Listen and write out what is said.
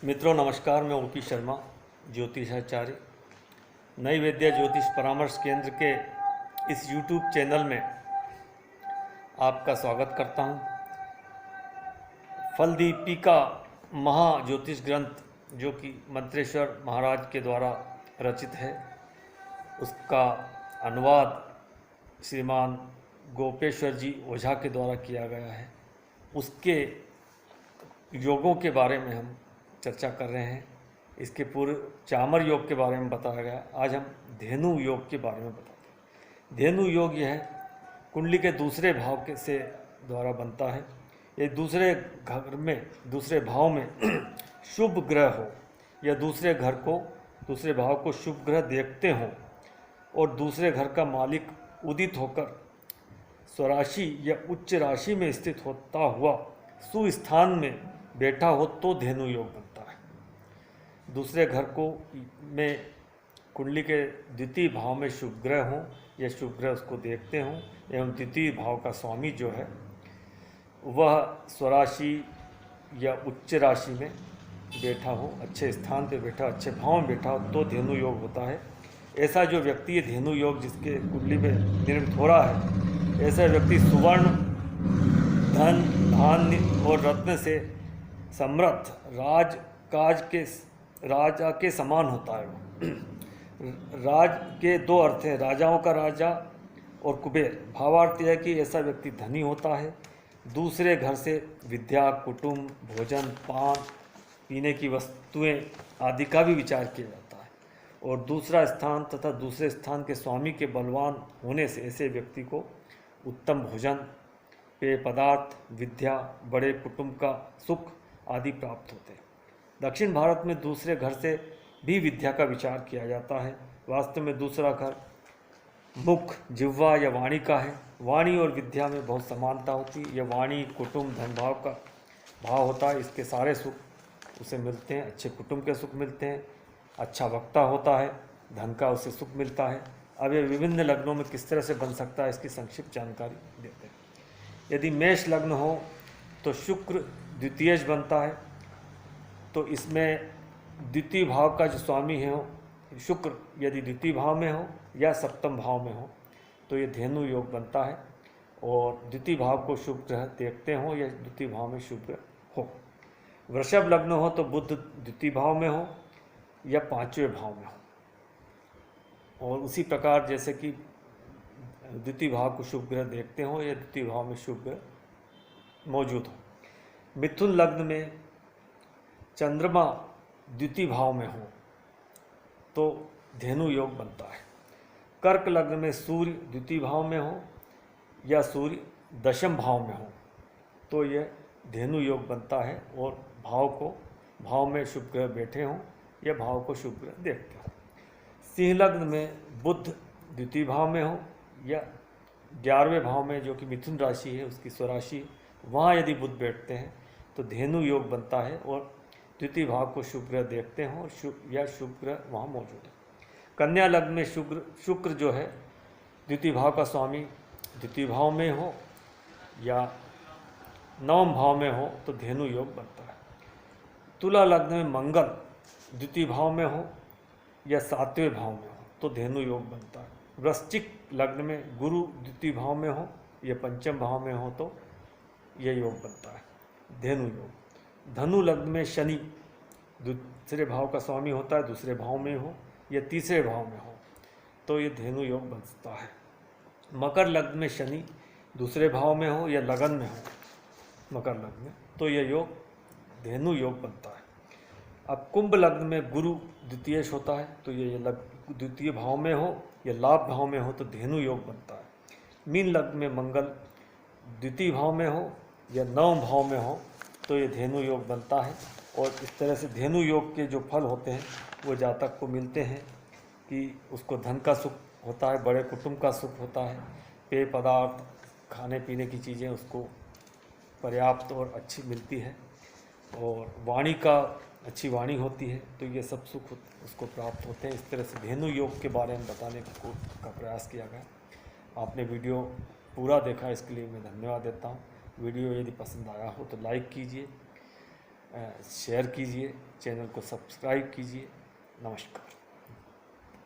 मित्रों नमस्कार, मैं ओपी शर्मा, ज्योतिषाचार्य, नई विद्या ज्योतिष परामर्श केंद्र के इस YouTube चैनल में आपका स्वागत करता हूं। फलदीपिका महा ज्योतिष ग्रंथ जो कि मंत्रेश्वर महाराज के द्वारा रचित है, उसका अनुवाद श्रीमान गोपेश्वर जी ओझा के द्वारा किया गया है। उसके योगों के बारे में हम चर्चा कर रहे हैं। इसके पूर्व चामर योग के बारे में बताया गया। आज हम धेनु योग के बारे में बताते हैं। धेनु योग यह कुंडली के दूसरे भाव के से द्वारा बनता है। ये दूसरे घर में, दूसरे भाव में शुभ ग्रह हो या दूसरे भाव को शुभ ग्रह देखते हों और दूसरे घर का मालिक उदित होकर स्वराशि या उच्च राशि में स्थित होता हुआ सुस्थान में बैठा हो तो धेनु योग बनता है। दूसरे घर को में कुंडली के द्वितीय भाव में शुभ ग्रह हों या शुभ ग्रह उसको देखते हों एवं द्वितीय भाव का स्वामी जो है वह स्वराशि या उच्च राशि में बैठा हो, अच्छे स्थान पे बैठा, अच्छे भाव में बैठा हो तो धेनु योग होता है। ऐसा जो व्यक्ति धेनु योग जिसके कुंडली में निर्मित हो रहा है, ऐसा व्यक्ति सुवर्ण, धन, धान्य और रत्न से समृद्ध राजा के समान होता है। राज के दो अर्थ हैं, राजाओं का राजा और कुबेर। भावार्थ यह है कि ऐसा व्यक्ति धनी होता है। दूसरे घर से विद्या, कुटुंब, भोजन, पान, पीने की वस्तुएं आदि का भी विचार किया जाता है। और दूसरा स्थान तथा दूसरे स्थान के स्वामी के बलवान होने से ऐसे व्यक्ति को उत्तम भोजन, पेय पदार्थ, विद्या, बड़े कुटुंब का सुख आदि प्राप्त होते हैं। दक्षिण भारत में दूसरे घर से भी विद्या का विचार किया जाता है। वास्तव में दूसरा घर मुख, जिह्वा या वाणी का है। वाणी और विद्या में बहुत समानता होती है। यह वाणी कुटुंब धन भाव का भाव होता है। इसके सारे सुख उसे मिलते हैं। अच्छे कुटुंब के सुख मिलते हैं, अच्छा वक्ता होता है, धन का उसे सुख मिलता है। अब ये विभिन्न लग्नों में किस तरह से बन सकता है इसकी संक्षिप्त जानकारी देते हैं। यदि मेष लग्न हो तो शुक्र द्वितीयज बनता है। तो इसमें द्वितीय भाव का जो स्वामी है शुक्र यदि द्वितीय भाव में हो या सप्तम भाव में हो तो ये धेनु योग बनता है। और द्वितीय भाव को शुभ ग्रह देखते हो या द्वितीय भाव में शुभ ग्रह हो। वृषभ लग्न हो तो बुध द्वितीय भाव में हो या पांचवें भाव में हो। और उसी प्रकार जैसे कि द्वितीय भाव को शुभ ग्रह देखते हो या द्वितीय भाव में शुभ ग्रह मौजूद हो। मिथुन लग्न में चंद्रमा द्वितीय भाव में हो तो धेनु योग बनता है। कर्क लग्न में सूर्य द्वितीय भाव में हो या सूर्य दशम भाव में हो तो यह धेनु योग बनता है। और भाव में शुभ ग्रह बैठे हों या भाव को शुभ ग्रह देखते हों। सिंह लग्न में बुध द्वितीय भाव में हो या 11वें भाव में जो कि मिथुन राशि है उसकी स्वराशि, वहाँ यदि बुध बैठते हैं तो धेनु योग बनता है। और द्वितीय भाव को शुभ ग्रह देखते हों या शुभ ग्रह वहाँ मौजूद है। कन्या लग्न में शुक्र जो है द्वितीय भाव का स्वामी द्वितीय भाव में हो या 9वें भाव में हो तो धेनु योग बनता है। तुला लग्न में मंगल द्वितीय भाव में हो या 7वें भाव में हो तो धेनु योग बनता है। वृश्चिक लग्न में गुरु द्वितीय भाव में हो या पंचम भाव में हो तो यह योग बनता है, धेनु योग। धनु लग्न में शनि दूसरे भाव का स्वामी होता है, दूसरे भाव में हो या तीसरे भाव में हो तो ये धेनु योग बनता है। मकर लग्न में शनि दूसरे भाव में हो या लगन में हो मकर लग्न में तो यह योग धेनु योग बनता है। अब कुंभ लग्न में गुरु द्वितीयश होता है तो ये द्वितीय भाव में हो या लाभ भाव में हो तो धेनु योग बनता है। मीन लग्न में मंगल द्वितीय भाव में हो या 9वें भाव में हो तो ये धेनु योग बनता है। और इस तरह से धेनु योग के जो फल होते हैं वो जातक को मिलते हैं कि उसको धन का सुख होता है, बड़े कुटुंब का सुख होता है, पेय पदार्थ, खाने पीने की चीज़ें उसको पर्याप्त और अच्छी मिलती है, और वाणी का अच्छी वाणी होती है तो ये सब सुख उसको प्राप्त होते हैं। इस तरह से धेनु योग के बारे में बताने का प्रयास किया गया। आपने वीडियो पूरा देखा, इसके लिए मैं धन्यवाद देता हूँ। वीडियो यदि पसंद आया हो तो लाइक कीजिए, शेयर कीजिए, चैनल को सब्सक्राइब कीजिए। नमस्कार।